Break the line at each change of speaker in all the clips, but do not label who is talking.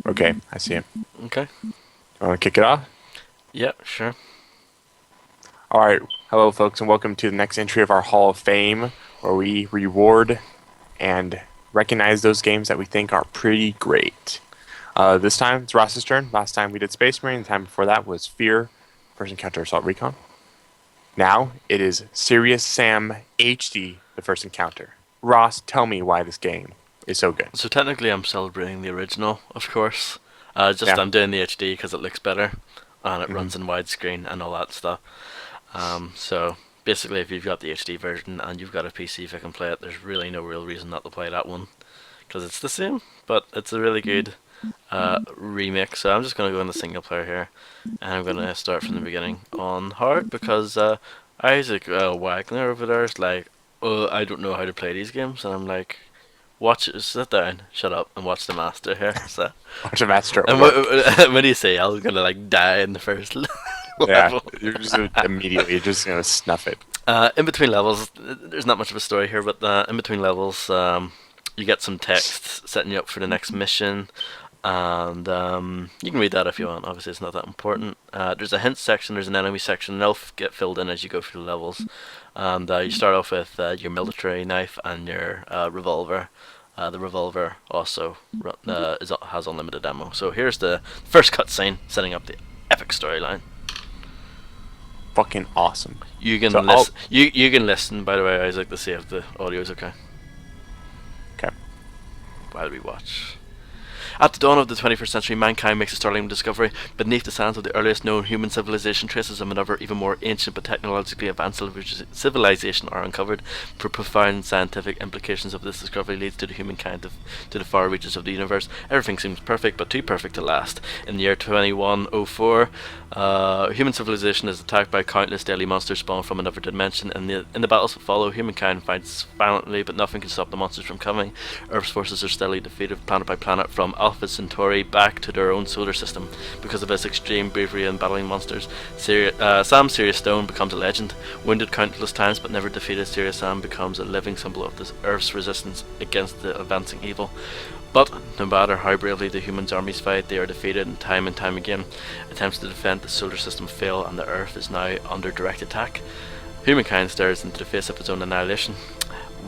Okay, I see it.
Okay.
You want to kick it off?
Yeah, sure.
All right. Hello, folks, and welcome to the next entry of our Hall of Fame, where we reward and recognize those games that we think are pretty great. This time it's Ross's turn. Last time we did Space Marine. The time before that was Fear, First Encounter Assault Recon. Now it is Serious Sam HD, the First Encounter. Ross, tell me why this game is so good.
So technically, I'm celebrating the original, of course. Just
Yeah.
I'm doing the HD because it looks better, and it
hmm
runs in widescreen and all that stuff. So basically, if you've got the HD version and you've got a PC that can play it, there's really no real reason not to play that one because it's the same, but it's a really good remake. So I'm just gonna go in the single player here, and I'm gonna start from the beginning on hard because Isaac Wagner over there is like, oh, I don't know how to play these games, and I'm like, watch it, sit down, shut up, and watch the master here. So,
Watch a master at
and
work.
what do you say? I was gonna like die in the first
Yeah,
level.
you're just immediately you're just gonna snuff it.
In between levels, there's not much of a story here, but in between levels, you get some text setting you up for the next mission, and you can read that if you want. Obviously, it's not that important. There's a hint section, there's an enemy section, and they'll get filled in as you go through the levels. And you start off with your military knife and your revolver. The revolver also has unlimited ammo. So here's the first cutscene setting up the epic storyline.
Fucking awesome.
You can
So I'll
listen. You can listen. By the way, Isaac, to see if the audio is okay
okay.
while we watch. At the dawn of the 21st century, mankind makes a startling discovery. Beneath the sands of the earliest known human civilization, traces of another, even more ancient but technologically advanced civilization are uncovered. For profound scientific implications of this discovery leads to the humankind to the far reaches of the universe. Everything seems perfect, but too perfect to last. In the year 2104, human civilization is attacked by countless deadly monsters spawned from another dimension. In the battles that follow, humankind fights valiantly, but nothing can stop the monsters from coming. Earth's forces are steadily defeated planet by planet, from Alpha Centauri back to their own solar system. Because of his extreme bravery in battling monsters, Sam Serious Stone becomes a legend. Wounded countless times but never defeated, Serious Sam becomes a living symbol of this Earth's resistance against the advancing evil. But no matter how bravely the humans' armies fight, they are defeated and time again. Attempts to defend the solar system fail, and the Earth is now under direct attack. Humankind stares into the face of its own annihilation.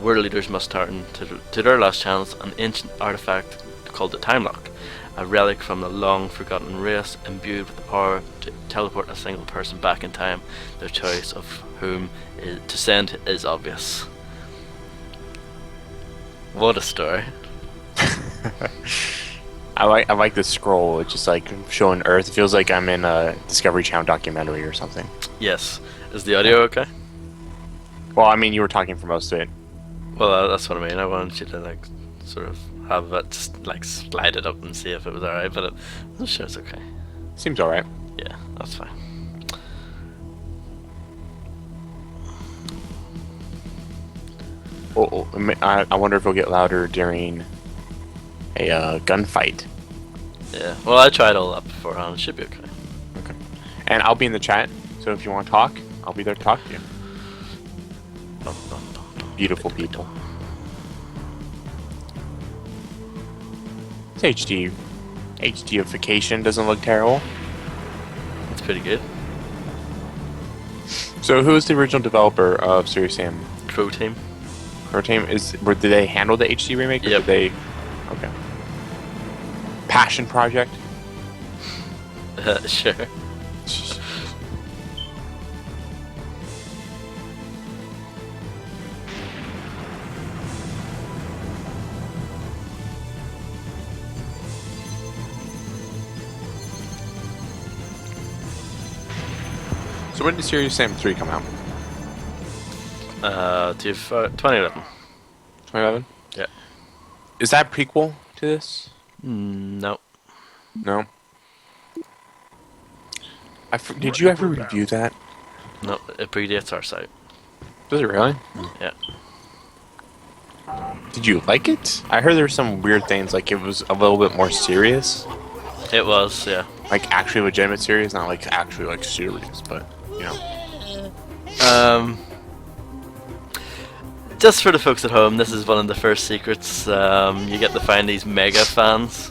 World leaders must turn to their last chance, an ancient artifact called the Time Lock, a relic from the long forgotten race imbued with the power to teleport a single person back in time. Their choice of whom to send is obvious. What a story.
I like the scroll. It's just like showing Earth. It feels like I'm in a Discovery Channel documentary or something.
Yes. Is the audio okay?
Well, I mean, you were talking for most of it.
Well, that's what I mean. I wanted you to like sort of have it just like slide it up and see if it was alright, but I'm sure it's okay.
Seems all right.
Yeah, that's fine.
I wonder if it'll get louder during a gunfight.
Yeah. Well, I tried all that beforehand. It should be okay.
Okay. And I'll be in the chat, so if you want to talk, I'll be there to talk to you.
Dun, dun, dun, dun.
Beautiful people. It's HD. HDification doesn't look terrible.
It's pretty good.
So, who is the original developer of Serious Sam?
Crow Team.
Her team did they handle the HD remake? Or
Yep.
did they? Okay. Passion Project.
Sure.
So when did Serious Sam 3 come out?
2011.
2011.
Yeah.
Is that prequel to this?
No.
No. Did you ever review that?
No, it predates our site.
Does it really?
Yeah.
Did you like it? I heard there were some weird things, like it was a little bit more serious,
It was, yeah.
like actually legitimate serious, not like actually like serious, but you know.
Um, just for the folks at home, this is one of the first secrets. You get to find these mega fans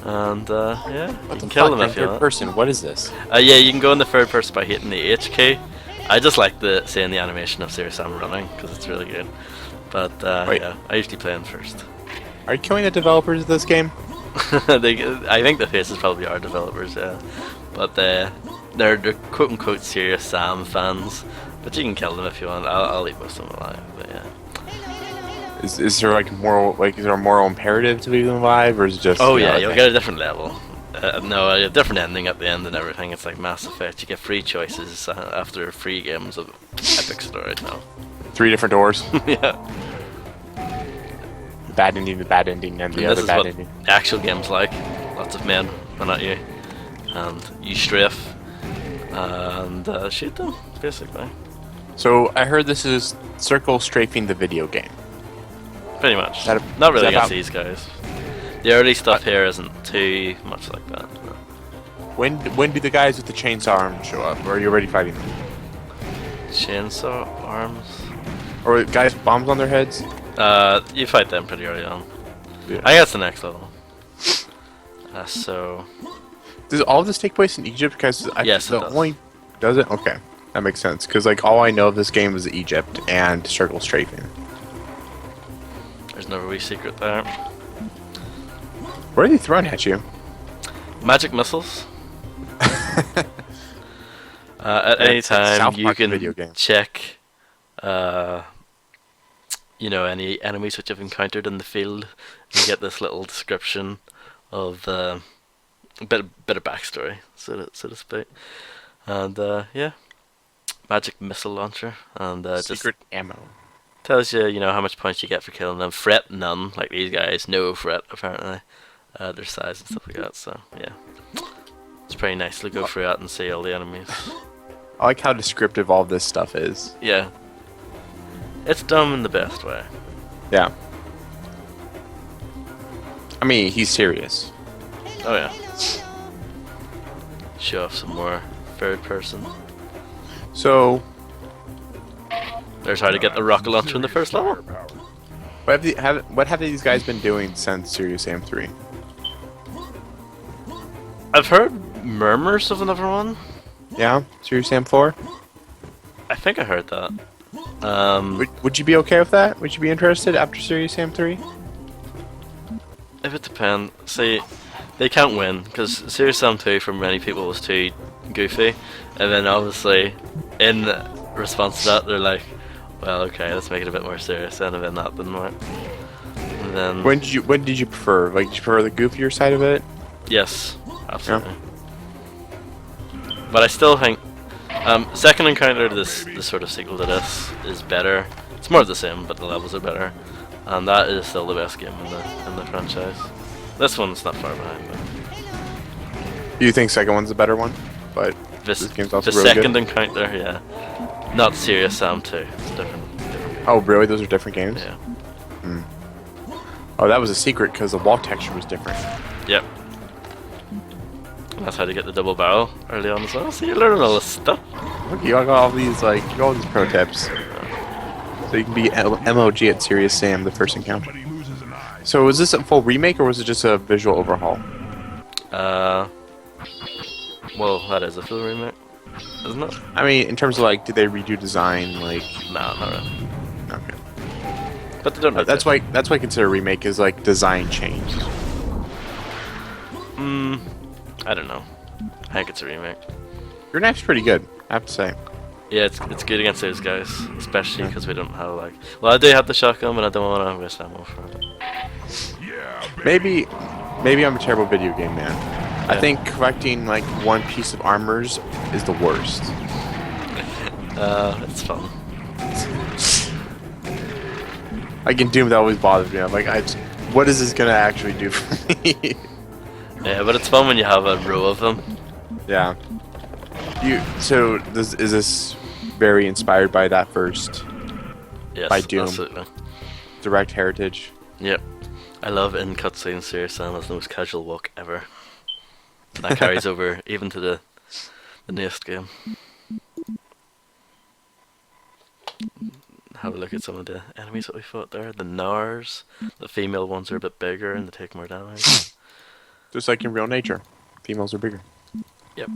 And yeah, you
What the
can kill
fuck,
them
man?
if you
Third
want.
person, what is this?
Yeah, you can go in the third person by hitting the H key. I just like seeing the animation of Serious Sam running because it's really good. But
Wait.
yeah, I usually play in first.
Are you killing the developers of this game?
I think the faces probably are developers, yeah. But they're quote unquote Serious Sam fans. But you can kill them if you want. I'll leave most of them alive. But yeah.
Is there like moral, like, is there a moral imperative to leave them alive, or is it just?
Oh
you know,
yeah,
a
you'll
thing?
get a different level. No, a different ending at the end and everything. It's like Mass Effect. You get free choices after 3 games of epic story now.
3 different doors.
Yeah.
The bad ending, the bad ending, and the
And this
other
is
bad
what
ending.
the actual game's like. Lots of men run at you, and you strafe and shoot them, basically.
So I heard this is circle strafing the video game.
Pretty much.
That
Not really
is that
against these guys. The early stuff here isn't too much like that. No.
When do the guys with the chainsaw arms show up, or are you already fighting them?
Chainsaw arms.
Or guys with bombs on their heads?
You fight them pretty early on.
Yeah.
I guess the next level. So
Does all of this take place in Egypt? Because
Yes, it
the
does.
only does it? Okay, that makes sense. Because like all I know of this game is Egypt and circle strafing.
there's no wee secret there.
What are they throwing at you?
Magic missiles. At any
It's like
time
South
you
Park
can
video game.
check, any enemies which you've encountered in the field. You get this little description of a bit of backstory, so to speak. And yeah, magic missile launcher, and just
Secret ammo.
tells you how much points you get for killing them. Fret none, like these guys. No fret apparently. Their size and stuff like that. So yeah, it's pretty nice to go through that and see all the enemies.
I like how descriptive all this stuff is.
Yeah, it's done in the best way.
Yeah. I mean, he's serious.
Oh yeah. Show off some more third person.
So,
There's how to get the rocket launcher in the first level.
what have these guys been doing since Serious Sam 3?
I've heard murmurs of another one.
Yeah, Serious Sam 4.
I think I heard that.
Would you be okay with that? Would you be interested after Serious Sam 3?
If it depends. See, they can't win because Serious Sam 2 for many people was too goofy, and then obviously in response to that they're like, well, okay, let's make it a bit more serious, and then that didn't work. And then
When did you prefer? Like, did you prefer the goofier side of it?
yes, absolutely. But I still think Second Encounter, this sort of sequel to this, is better. It's more of the same, but the levels are better, and that is still the best game in the franchise. This one's not far behind, but
You think second one's the better one? But
this
game's also
the
really
Second
good.
Encounter, yeah, not Serious Sam 2. It's different.
Oh, really? Those are different games?
Yeah.
Oh, that was a secret because the wall texture was different.
Yep. And that's how to get the double barrel early on as well. So you're learning all this stuff.
Look, you got all these pro tips. So you can be MOG at Serious Sam, the first encounter. So was this a full remake or was it just a visual overhaul?
Well, that is a full remake, isn't it?
I mean, in terms of did they redo design?
Nah, not really.
Okay.
But they don't.
That's why I consider a remake is design change.
I don't know. I think it's a remake.
Your knife's pretty good, I have to say.
Yeah, it's good against those guys, especially because we don't have Well, I do have the shotgun, but I don't want to waste ammo for it.
Maybe I'm a terrible video game man. I
Yeah.
think collecting one piece of armors is the worst.
It's fun.
In Doom that always bothers me. I'm what is this gonna actually do for me?
Yeah, but it's fun when you have a row of them.
Yeah. Is this very inspired by that first
Yes,
By Doom.
absolutely.
direct heritage?
Yep. I love in cutscenes Serious Sam has the most casual walk ever. That carries over even to the newest game. Have a look at some of the enemies that we fought there. The Nars. The female ones are a bit bigger and they take more damage.
Just like in real nature, females are bigger.
Yep.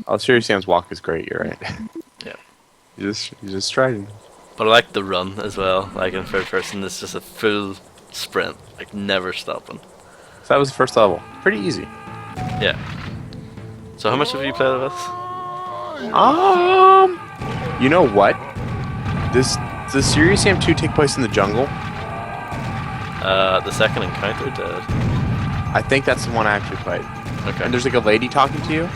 Oh, Serious Sam's walk is great. You're right.
Yep.
He's just striding.
But I like the run as well. Like in third person, it's just a full sprint, like never stopping.
So that was the first level. Pretty easy.
Yeah. So how much have you played of this?
You know what? Does Serious Sam 2 take place in the jungle?
The second encounter did.
I think that's the one I actually played.
Okay.
And there's like a lady talking to you.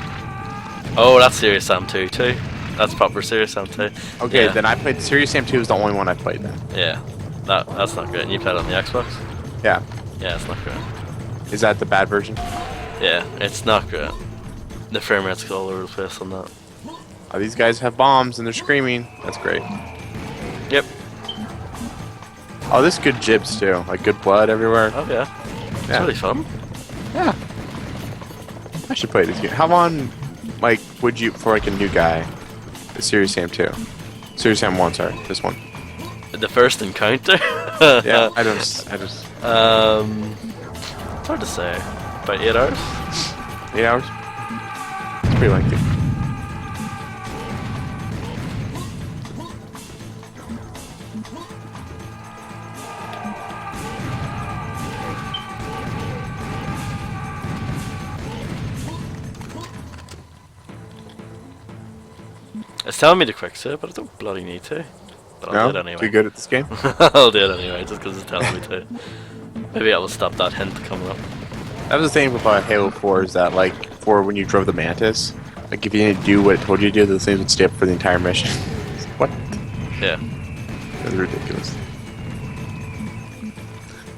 Oh, that's Serious Sam 2 too. That's proper Serious Sam 2.
Okay,
Yeah.
then I played Serious Sam 2 is the only one I played then.
Yeah. That's not great. And you played it on the Xbox?
Yeah.
Yeah, it's not great.
Is that the bad version?
Yeah, it's not great. The frame rate's all over the place on that.
Oh, these guys have bombs and they're screaming. That's great.
Yep.
Oh, this is good jibs too. Like good blood everywhere.
Oh yeah. It's
Yeah.
really fun.
Yeah. I should play this game. How long, like, would you, for like a new guy, the Serious Sam 2? Serious Sam 1, sorry. This one.
The first encounter?
Yeah, I just,
It's hard to say. About 8 hours?
8 hours? It's pretty lengthy.
It's telling me to quick save, but I don't bloody need to. But I'll do
No?
it anyway.
Too good at this game?
I'll do it anyway, just because it's telling me to. Maybe I will stop that hint coming up.
That was the thing with Halo 4 is that, like, for when you drove the Mantis, like, if you didn't do what it told you to do, the things would stay up for the entire mission. What?
Yeah.
That's ridiculous.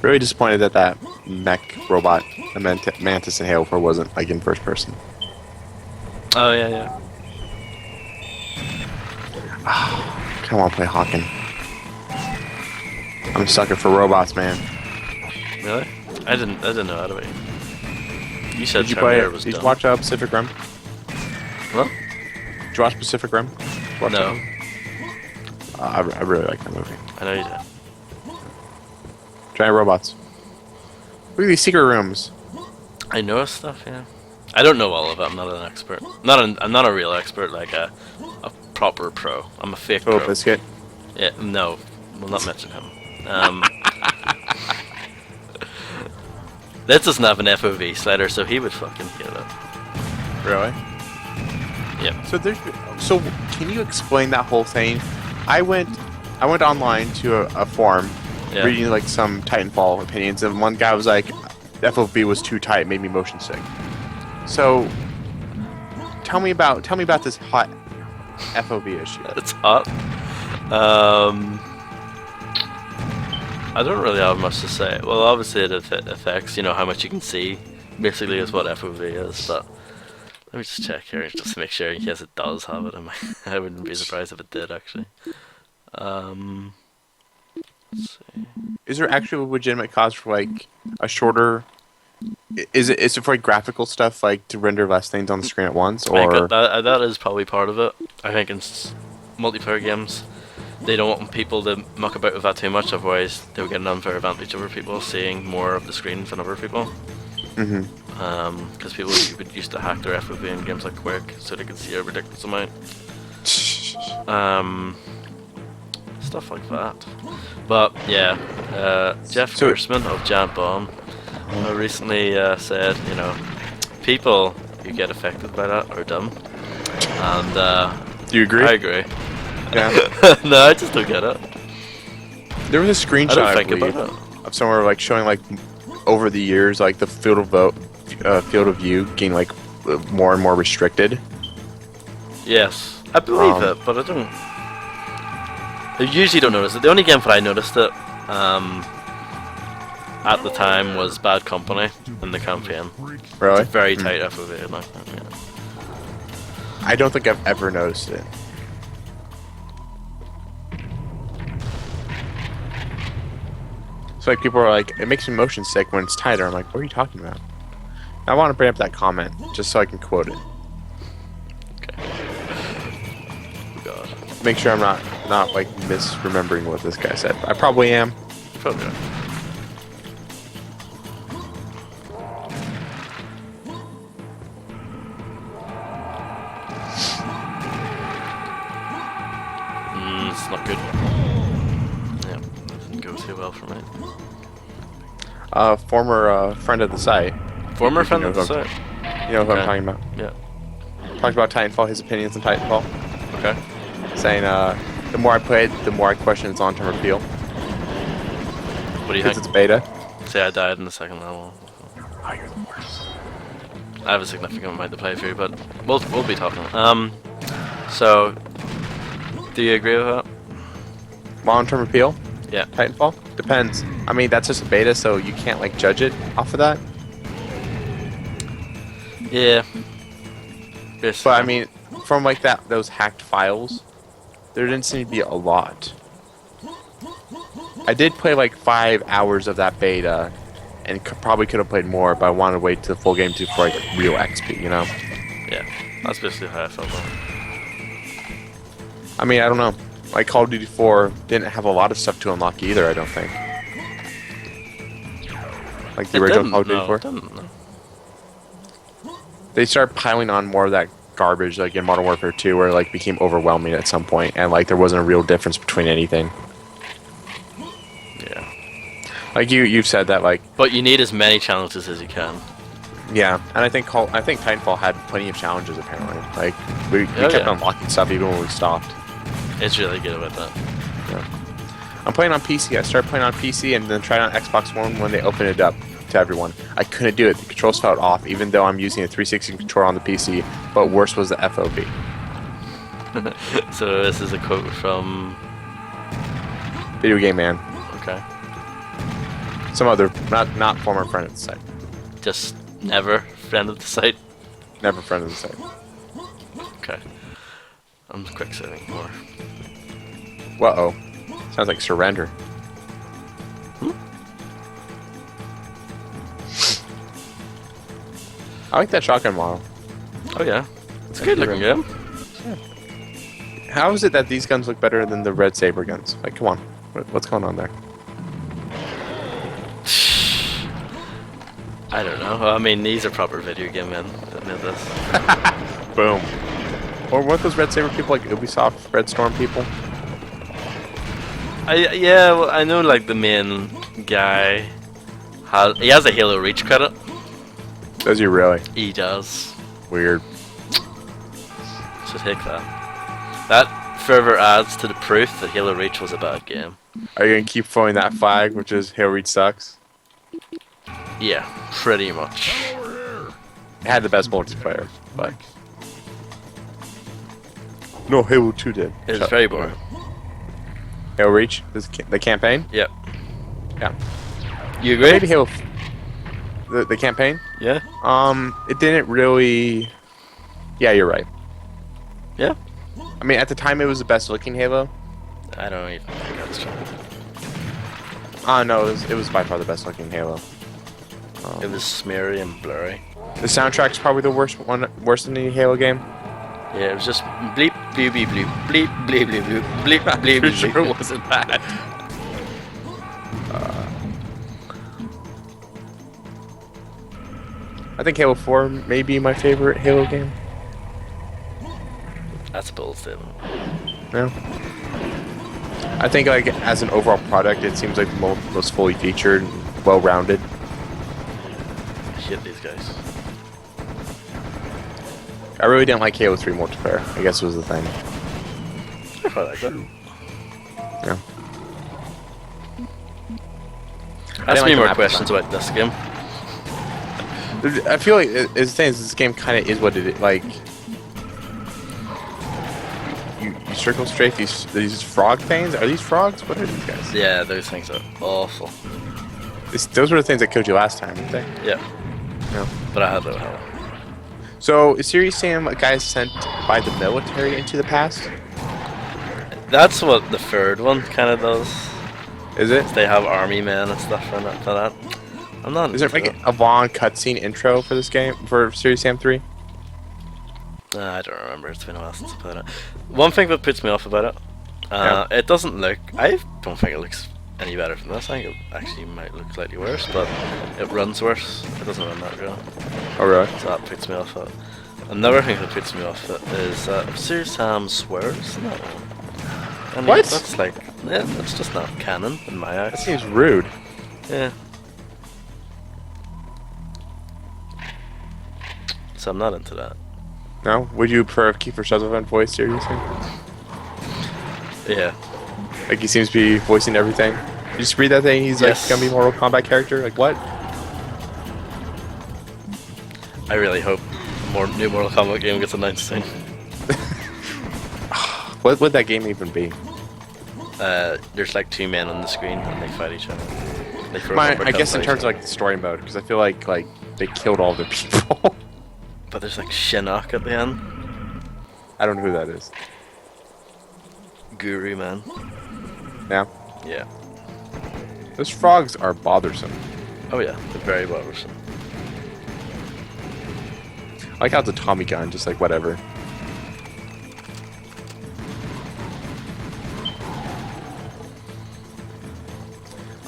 Really disappointed that that mech robot, the Mantis in Halo 4 wasn't, like, in first person.
Oh yeah, yeah.
I want to play Hawken. I'm a sucker for robots, man.
Really? I didn't know how to be. You said
Did you play
Terminator
it?
was
Did you
dumb.
watch Pacific Rim?
What?
Did you watch Pacific Rim? Watch
No.
it? I really like that movie.
I know you did.
Giant robots. Look at these secret rooms.
I know stuff, yeah. I don't know all of it. I'm not an expert. I'm not a real expert, like a proper pro. I'm a fake
Little
pro.
biscuit.
Yeah, no, we'll not mention him. This doesn't have an FOV slider, so he would fucking get it.
Really?
Yep.
So can you explain that whole thing? I went online to a forum
Yeah.
reading like some Titanfall opinions, and one guy was like, FOV was too tight, it made me motion sick. So tell me about this hot FOV issue.
It's hot. I don't really have much to say. Well, obviously it affects, how much you can see. Basically, is what FOV is. But let me just check here, just to make sure in case it does have it. I wouldn't be surprised if it did actually. Let's see.
Is there actually a legitimate cause for like a shorter? Is it for like graphical stuff, like to render less things on the screen at once,
I think
or
that is probably part of it. I think in multiplayer games, they don't want people to muck about with that too much, otherwise they'll get an unfair advantage over people seeing more of the screen than other people.
Mm-hmm.
Because people would used to hack their FOV in games like Quake so they could see a ridiculous amount. Stuff like that. But yeah, Jeff Gerstmann of Giant Bomb recently said, people who get affected by that are dumb. And
Do you agree?
I agree.
Yeah.
No, I just don't get it.
There was a screenshot
I don't
I
think
believe,
about it.
of somewhere like showing like over the years like the field of view getting like more and more restricted.
Yes, I believe it, but I don't. I usually don't notice it. The only game that I noticed it at the time was Bad Company in the campaign.
Really?
Very tight FOV in that. Yeah.
I don't think I've ever noticed it. So like people are like, it makes me motion sick when it's tighter. I'm like, what are you talking about? I want to bring up that comment just so I can quote it.
Okay. Oh God.
Make sure I'm not like misremembering what this guy said. I probably am.
Probably not. not good. Yeah, didn't go too well for me.
Former friend of the site.
Former
You
friend
know
of the
who I'm-
site.
You know who
Okay.
I'm talking about.
Yeah.
Talked about Titanfall, his opinions on Titanfall,
Okay.
saying the more I play it, the more I question its long-term appeal.
What do you
Because
think?
it's beta.
Say I died in the second level.
Oh, you're the worst.
I have a significant amount to play through, but we'll be talking. So do you agree with that?
Long-term appeal?
Yeah.
Titanfall? Depends. I mean, that's just a beta, so you can't like judge it off of that.
Yeah. Basically.
But I mean, from like those hacked files, there didn't seem to be a lot. I did play like 5 hours of that beta, and probably could have played more, but I wanted to wait to the full game for like real XP, you know?
Yeah, that's basically how I felt about it.
I mean, I don't know. Like Call of Duty 4 didn't have a lot of stuff to unlock either, I don't think. Like the
It
original
didn't,
Call of Duty
no,
4.
it didn't, no.
They started piling on more of that garbage, like in Modern Warfare 2, where it like became overwhelming at some point, and like there wasn't a real difference between anything.
Yeah.
Like you've said that, like
But you need as many challenges as you can.
yeah, and I think Titanfall had plenty of challenges apparently. Like we
Oh,
kept
yeah.
unlocking stuff even when we stopped.
It's really good about that.
Yeah. I'm playing on PC. I started playing on PC and then tried on Xbox One when they opened it up to everyone. I couldn't do it. The controls felt off, even though I'm using a 360 controller on the PC. But worse was the FOV.
So this is a quote from.
Video Game Man.
Okay.
Some other, not former friend of the site.
Just never friend of the site.
Never friend of the site.
Okay. I'm quick saving more.
Uh-oh. Sounds like surrender. I like that shotgun model.
Oh yeah. It's a good looking game.
How is it that these guns look better than the Red Saber guns? Like, come on. What's going on there?
I don't know. I mean, these are proper video game men that made this.
Boom. Or weren't those Red Saber people like Ubisoft Red Storm people?
Yeah, well, I know like the main guy he has a Halo Reach credit.
Does he really?
He does.
Weird.
So take that. That further adds to the proof that Halo Reach was a bad game.
Are you gonna keep throwing that flag, which is Halo Reach sucks?
Yeah, pretty much.
It had the best multiplayer, but no, Halo 2 did.
It was
Shut
very
up.
boring.
Halo Reach, the campaign.
Yep.
Yeah.
You agree?
Maybe Halo. The campaign.
Yeah.
It didn't really. Yeah, you're right.
Yeah.
I mean, at the time, it was the best looking Halo.
I don't even think that's true.
No, it was by far the best looking Halo.
It was smeary and blurry.
The soundtrack's probably the worst than any Halo game.
Yeah, it was just bleep bleep bleep bleep bleep bleep bleep bleep bleep bleep bleep.
Pretty sure it wasn't bad. I think Halo 4 may be my favorite Halo game.
That's a bold statement.
No. I think like as an overall product, it seems like the most fully featured, well-rounded.
I hate these guys.
I really didn't like Halo 3 multiplayer. I guess was the thing.
I quite like that.
Yeah.
Ask
like
me
the
more
map
questions about this game.
I feel like it's the thing is this game kind of is what it is. Like you circle strafe these frog things. Are these frogs? What are these guys?
Yeah, those things are awful.
Those were the things that killed you last time, weren't they?
Yeah,
No.
but I had no help.
So is Serious Sam a guy sent by the military into the past?
That's what the third one kind of does.
Is it?
They have army men and stuff for that. I'm not.
Is there like a long cutscene intro for this game for Serious Sam 3?
I don't remember. It's been a while since I played it. One thing that puts me off about it,
Yeah.
it doesn't look. I don't think it looks any better than this. I think it actually might look slightly worse, but it runs worse. It doesn't run that good.
Oh really?
So that puts me off it. Another thing that puts me off it is if Serious Sam swears in that one. I mean,
What?
that's like, yeah, that's just not canon in my
That
eyes.
seems rude.
Yeah. So I'm not into that.
No? Would you prefer Kiefer Sutherland voice, seriously?
Yeah.
Like, he seems to be voicing everything. Did you just read that thing? He's
Yes.
like, gonna be a Mortal Kombat character? Like, what?
I really hope new Mortal Kombat game gets announced soon.
What would that game even be?
There's like two men on the screen and they fight each other. They throw uppercuts
I guess in
at each
terms of
other.
like the story mode, because I feel like they killed all the people.
But there's like Shinnok at the end.
I don't know who that is.
Guru, man.
Yeah.
Yeah.
Those frogs are bothersome.
Oh yeah, they're very bothersome.
I like how it's a Tommy gun, just like whatever.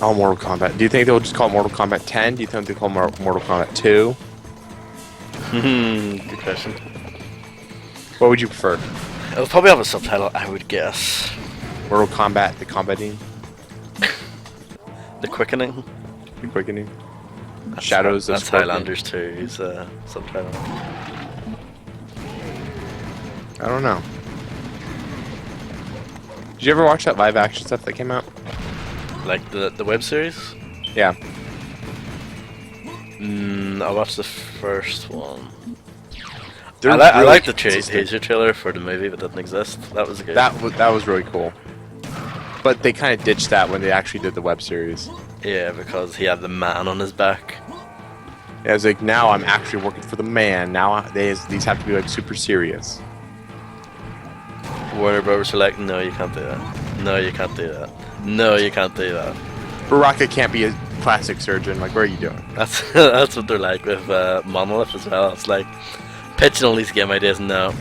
Oh, Mortal Kombat. Do you think they'll just call it Mortal Kombat 10? Do you think they'll call it Mortal Kombat 2?
Good question.
What would you prefer?
It'll probably have a subtitle, I would guess.
Mortal Kombat, the combating,
The Quickening.
the quickening, Shadows of
That's
Scorpion?
Highlanders 2's subtitle.
I don't know. Did you ever watch that live action stuff that came out?
Like the web series?
Yeah.
I watched the first one.
They're
I
really
liked the
consistent.
teaser trailer for the movie, but didn't exist. That was good.
That was really cool. But they kind of ditched that when they actually did the web series.
Yeah, because he had the man on his back.
Yeah, it's like, now I'm actually working for the man. Now these have to be like super serious.
Warner Brothers were like, no, you can't do that. No, you can't do that. No, you can't do that.
Baraka can't be a plastic surgeon. Like, what are you doing?
That's that's what they're like with Monolith as well. It's like pitching all these game ideas. No,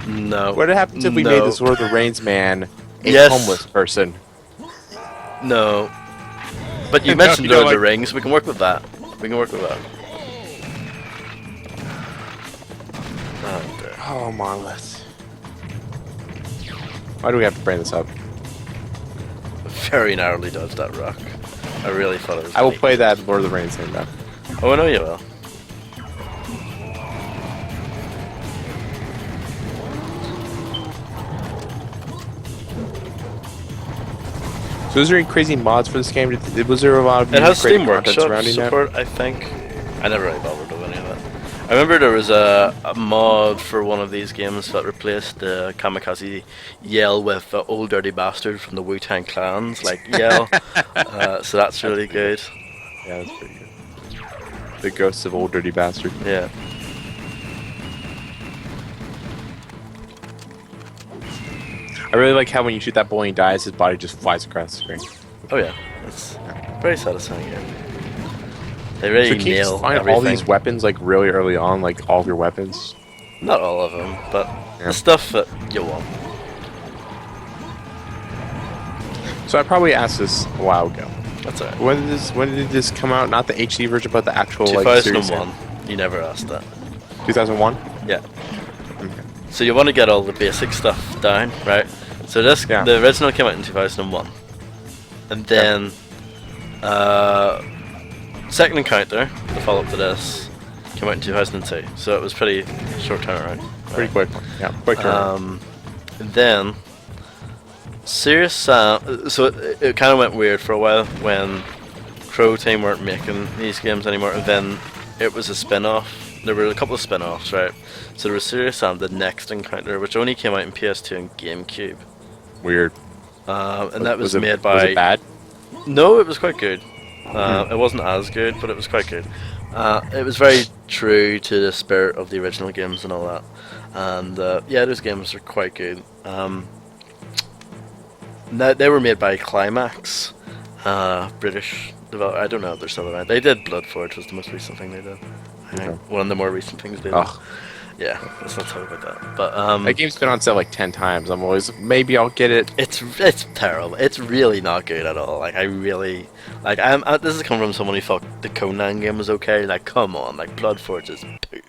no.
What happens if we made this Lord of the Rings man a
Yes.
homeless person?
No. But you
No,
mentioned
you know,
Lord of the
like-
Rings. We can work with that. We can work with that. Oh, dear.
Oh, Monolith. Why do we have to bring this up?
Very narrowly dodged that rock. I really thought it was.
I will
funny.
play that Lord of the Rings thing, though.
Oh, I know you will.
So is there any crazy mods for this game? Was there a lot of
It has
crazy
Steam
content
Workshop
surrounding that?
support, I think. I never really bothered with any of it. I remember there was a mod for one of these games that replaced the Kamikaze Yell with Old Dirty Bastard from the Wu-Tang Clans, like Yell. So that's really good.
Yeah, that's pretty good. The Ghosts of Old Dirty Bastard.
Yeah.
I really like how when you shoot that boy and he dies, his body just flies across the screen.
Oh yeah. It's very satisfying game. They really
So can you
nail
just find
everything.
all these weapons like really early on, like all of your weapons?
Not all of them, but
Yeah.
the stuff that you want.
So I probably asked this a while ago.
That's alright.
When did this come out? Not the HD version, but the actual like series.
2001. You never asked that.
2001.
Yeah.
Okay.
So you want to get all the basic stuff down, right? So this,
Yeah.
the original came out in 2001, and then Second Encounter, the follow-up to this, came out in 2002. So it was pretty short turnaround.
Pretty quick. Yeah, quick turn.
And then Serious Sam. So it kind of went weird for a while when Crow Team weren't making these games anymore, and then it was a spin-off. There were a couple of spin-offs, right? So there was Serious Sam, the next Encounter, which only came out in PS2 and GameCube.
Weird.
And that was
it,
made by...
Was it bad?
No, it was quite good. It wasn't as good, but it was quite good. It was very true to the spirit of the original games and all that. And yeah, those games are quite good. They were made by Climax, British developer. I don't know if they're still around. They did Blood Forge, was the most recent thing they did. I think.
Okay.
One of the more recent things they did.
Ugh.
Yeah, let's not talk about that. But
That game's been on sale like 10 times. I'm always, maybe I'll get it.
it's terrible. It's really not good at all. Like I really like. This is coming from someone who thought the Conan game was okay. Like come on, like Blood Forge is poo.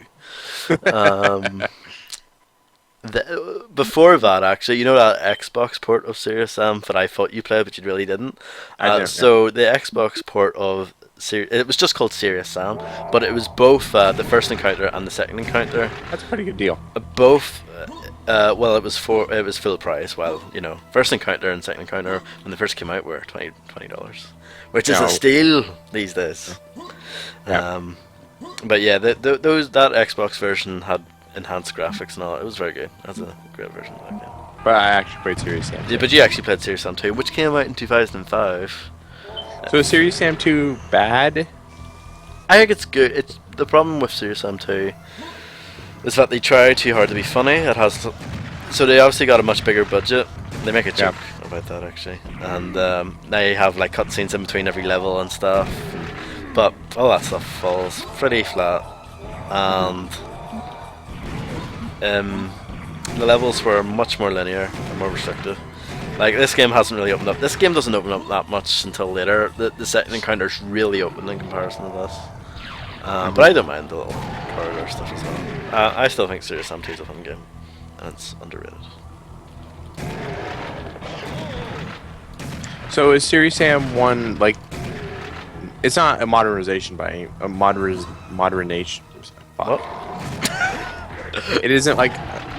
Before that, actually, you know that Xbox port of Serious Sam that I thought you played, but you really didn't.
I don't know.
So the Xbox port of it was just called Serious Sam, but it was both the first encounter and the second encounter.
That's a pretty good deal.
Both. Well, it was full price. Well, you know, first encounter and second encounter when they first came out were $20, which is
No.
a steal these days.
Yeah.
But yeah, that Xbox version had enhanced graphics and all. It was very good. That's a great version of that game.
But I actually played Serious Sam.
Yeah, but you actually played Serious Sam 2, which came out in 2005.
So is Serious Sam 2 bad?
I think it's good. It's the problem with Serious Sam 2 is that they try too hard to be funny. It has so they obviously got a much bigger budget. They make a joke about that actually, and they have like cutscenes in between every level and stuff. But all that stuff falls pretty flat, and the levels were much more linear and more restrictive. Like this game hasn't really opened up. This game doesn't open up that much until later. The second encounter's really open in comparison to this. But I don't mind the little corridor stuff as well. I still think Serious Sam 2 is a fun game, and it's underrated.
So is Serious Sam 1 like? It's not a modernization by any modernization.
What?
It isn't like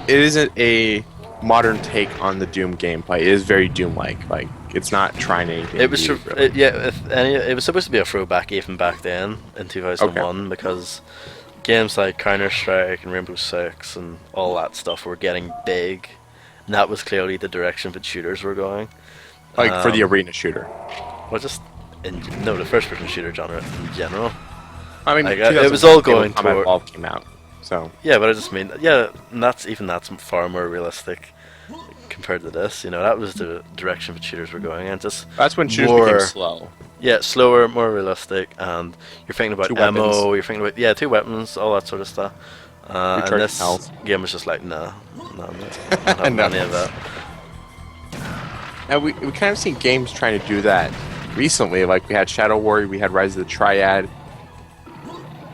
it isn't a modern take on the Doom gameplay. It is very Doom-like. Like it's not trying anything.
It was
new, really.
it was supposed to be a throwback even back then in 2001 because games like Counter-Strike and Rainbow Six and all that stuff were getting big, and that was clearly the direction that shooters were going.
Like for the arena shooter.
Well, just the first-person shooter genre in general.
I mean,
Like, it was all going
Combat
toward.
Evolved came out. So
Yeah, but I just mean, and that's far more realistic compared to this. You know, that was the direction that shooters were going in. Just
that's when shooters
more,
became slow.
yeah, slower, more realistic, and you're thinking about
Two
ammo.
weapons.
You're thinking about 2 weapons, all that sort of stuff. And
Recharge
this
health.
game was just like, no, I'm not having
No.
any of that.
And we kind of seen games trying to do that recently. Like we had Shadow Warrior, we had Rise of the Triad.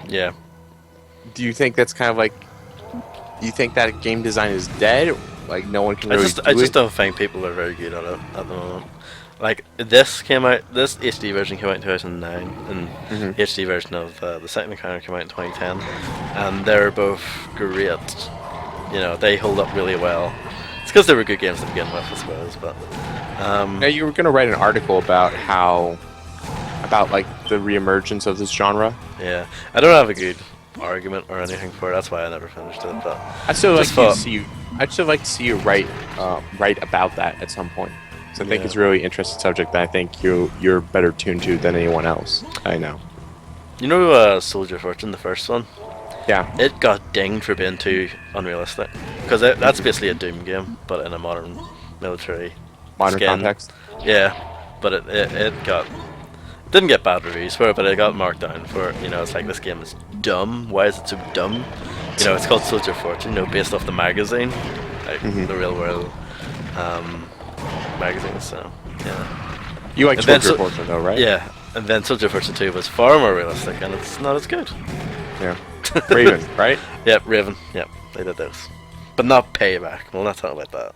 Yeah,
Do you think that's kind of like? Do you think that game design is dead? Like no one can
I
really
just
do it?
don't think people are very good at it at the moment. Like this HD version came out in 2009, and the HD version of the second encounter came out in 2010, and they're both great. You know, they hold up really well. It's because they were good games to begin with, I suppose. But
Now you were going to write an article about like the reemergence of this genre.
yeah, I don't have a good argument or anything for it. That's why I never finished it. But
I'd still like
Just
to
thought-
see you. I'd still like to see you write about that at some point. So I think
Yeah.
it's a really interesting subject that I think you're better tuned to than anyone else. I know.
you know, Soldier of Fortune, the first one,
Yeah.
it got dinged for being too unrealistic because that's basically a Doom game, but in a modern military
Modern
skin.
context.
Yeah, but it didn't get bad reviews for it, but it got marked down for it. You know, it's like this game is dumb. Why is it so dumb? You know, it's called Soldier of Fortune, you know, based off the magazine, like the real world magazine. So yeah,
You like
And then
Soldier
so-
Fortune though, right?
yeah. And then Soldier of Fortune 2 was far more realistic, and it's not as good.
Yeah. Raven, right?
Yep, Raven. Yep, they did those, but not Payback. We'll not talk about that.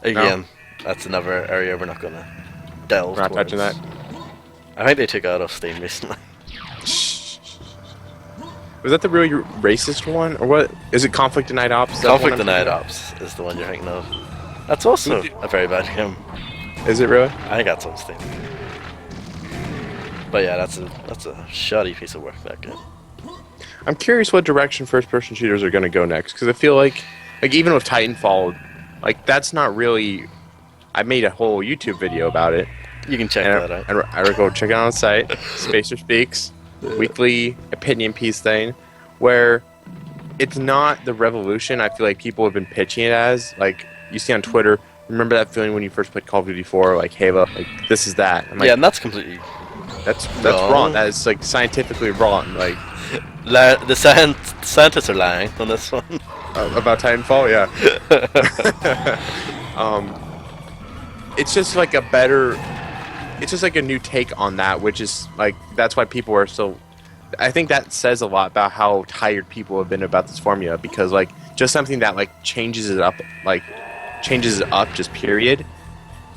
Again, that's another area we're not gonna delve.
We're not touching
towards.
that.
I think they took it out of Steam recently.
Was that the really racist one, or what? Is it Conflict Denied Ops? Is that the one
Conflict
I'm
Denied
thinking
Ops is the one you're thinking of. That's also a very bad game.
of? Is it really?
I think that's on Steam. But yeah, that's a shoddy piece of work, that game.
I'm curious what direction first-person shooters are going to go next, because I feel like even with Titanfall, like that's not really. I made a whole YouTube video about it,
You can check
and
that out.
I would go check it out on the site. Spacer Speaks, weekly opinion piece thing, where it's not the revolution. I feel like people have been pitching it as like you see on Twitter. Remember that feeling when you first played Call of Duty 4, like Halo, like this is that. I'm like,
Yeah, and that's completely
that's
wrong.
wrong. That is like scientifically wrong. Like
the scientists are lying on this one.
about Titanfall, yeah. It's just like a better. It's just like a new take on that, which is like that's why people are so. I think that says a lot about how tired people have been about this formula because like just something that like changes it up just period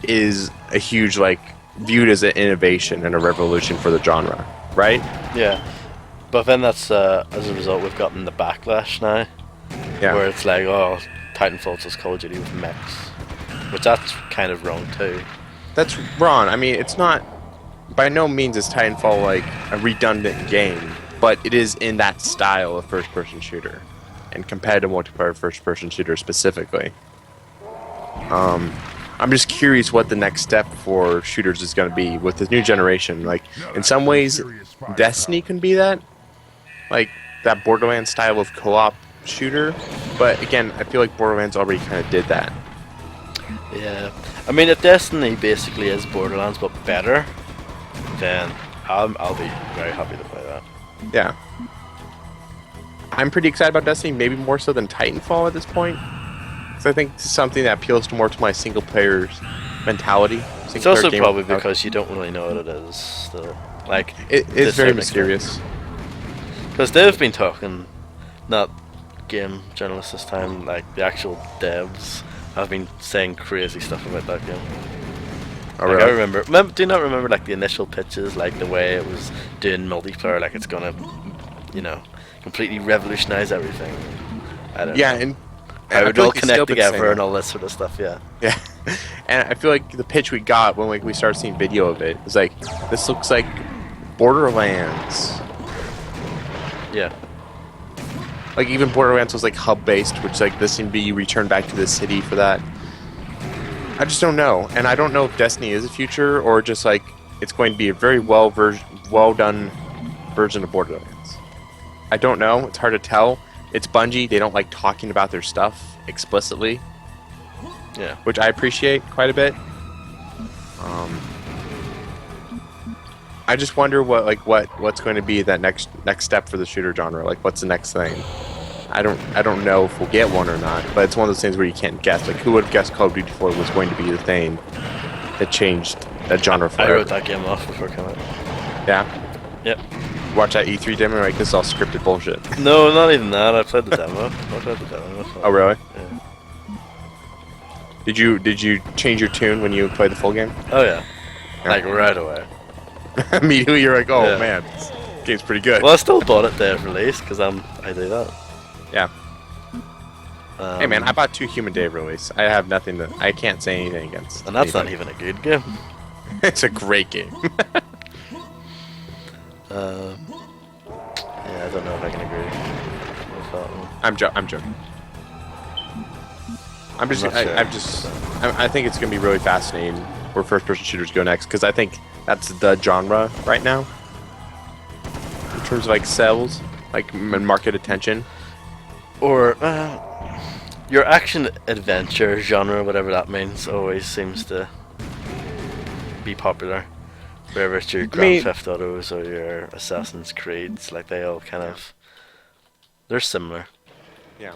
is a huge like viewed as an innovation and a revolution for the genre, right?
Yeah, but then that's as a result we've gotten the backlash now,
Yeah.
where it's like, oh, Titanfall's just Call of Duty with mechs, which that's kind of wrong too.
That's wrong. I mean, it's not by no means is Titanfall like a redundant game, but it is in that style of first-person shooter and competitive multiplayer first-person shooter specifically. I'm just curious what the next step for shooters is going to be with this new generation. Like, in some ways, Destiny can be that, like that Borderlands style of co-op shooter. But again, I feel like Borderlands already kind of did that.
Yeah, I mean, if Destiny basically is Borderlands but better, then I'll be very happy to play that.
Yeah. I'm pretty excited about Destiny, maybe more so than Titanfall at this point. Because I think it's something that appeals more to my single player's mentality.
It's also probably because you don't really know what it is. Still. Like,
It is very mysterious.
Because they've been talking, not game journalists this time, like the actual devs have been saying crazy stuff about that game.
Oh,
Like,
really?
I remember, do you not remember like the initial pitches, like the way it was doing multiplayer, like it's gonna, completely revolutionize everything. I don't
Yeah,
know.
and
How it
I
would
feel
all
like it's still
connect
been
together
saying
and
that.
all that sort of stuff. Yeah.
Yeah, and I feel like the pitch we got when we started seeing video of it was like, this looks like Borderlands.
Yeah.
Like even Borderlands was like hub based, which like this can be returned back to the city for that. I just don't know, and I don't know if Destiny is a future or just like it's going to be a very well done version of Borderlands. I don't know. It's hard to tell. It's Bungie. They don't like talking about their stuff explicitly,
Yeah.
which I appreciate quite a bit. I just wonder what's going to be that next step for the shooter genre. Like, what's the next thing? I don't know if we'll get one or not. But it's one of those things where you can't guess. Like, who would have guessed Call of Duty 4 was going to be the thing that changed that genre
I
forever?
wrote that game off before it came out.
Yeah.
Yep.
Watch that E3 demo. Like, this is all scripted bullshit.
No, not even that. I played the demo. I played the demo.
Oh, really?
Yeah.
Did you change your tune when you played the full game?
Oh yeah.
Yeah.
Like right away.
Immediately, you're like, oh
Yeah.
man, this game's pretty good.
Well, I still bought it day of release because I do that.
Yeah. Hey man, I bought 2 Human Day of release. I have nothing to. I can't say anything against.
and that's not
anybody.
even a good game.
It's a great game.
Yeah, I don't know if I can agree with that one.
I'm joking. I'm just.
I'm not sure.
I'm just. I think it's gonna be really fascinating where first-person shooters go next because I think that's the genre right now in terms of like sales, like market attention.
Or your action adventure genre, whatever that means, always seems to be popular. Whether it's your Grand Theft Autos or your Assassin's Creeds, like they all kind of they're similar,
Yeah.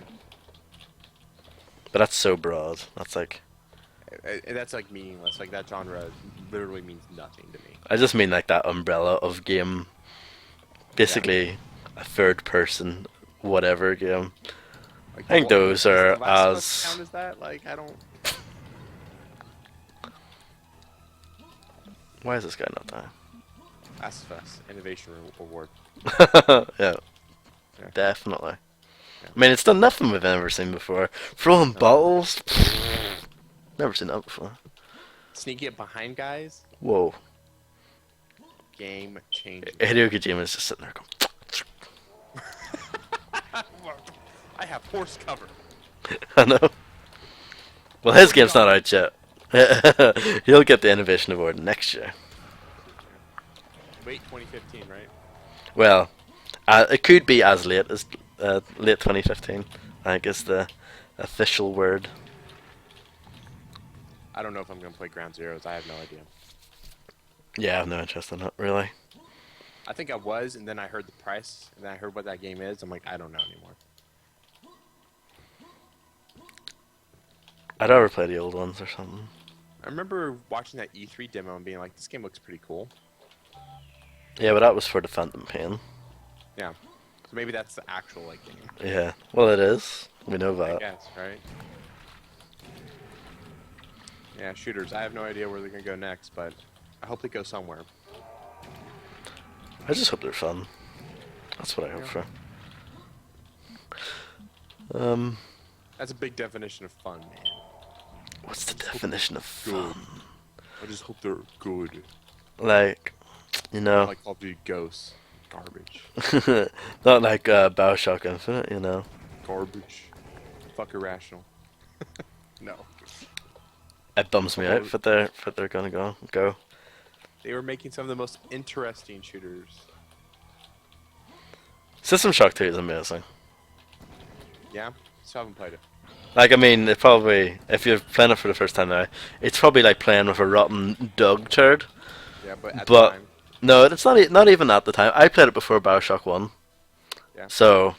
but that's so broad. That's like
That's like meaningless. Like that genre literally means nothing to me.
I just mean like that umbrella of game, basically a third person whatever game.
Like,
I think those are
does The Last of Us
as-
count as that? Like I don't.
Why is this guy not dying?
Last of Us Innovation Award.
yeah,
Yeah.
definitely. I mean, it's done nothing we've ever seen before. Throwing bottles, never seen that before.
Sneaking it behind guys.
Whoa,
Game changer.
Hideo Kojima is just sitting there going.
I have horse cover.
I know. Well, his game's not out yet. He'll get the Innovation Award next year.
Wait, 2015, right?
Well, it could be as late as late 2015. I think is the official word.
I don't know if I'm gonna play Ground Zeroes. I have no idea.
Yeah, I have no interest in it really.
I think I was, and then I heard the price, and then I heard what that game is. I'm like, I don't know anymore.
I'd rather play the old ones or something.
I remember watching that E3 demo and being like, this game looks pretty cool.
Yeah, but that was for the Phantom Pain.
Yeah. So maybe that's the actual like game.
Yeah. Well, it is. We know
I
that.
guess, right? Yeah, shooters. I have no idea where they're gonna go next, but I hope they go somewhere.
I just hope they're fun. That's what I hope
Yeah.
for. Um,
That's a big definition of fun, man.
what's the
I just hope they're
definition of
good.
fun?
I just hope they're good.
Like, you
Not
know,
like Call of Duty Ghosts. Garbage.
not like Bioshock Infinite, you know.
Garbage. Fuck irrational. No.
It bums me out
Although
that they're gonna go.
they were making some of the most interesting shooters.
System Shock 2 is amazing.
Yeah? Still haven't played it.
Like, I mean, it probably, if you're playing it for the first time now, it's probably like playing with a rotten dog turd.
Yeah, but at the
But
time,
no, it's not even at the time. I played it before Bioshock 1,
yeah.
so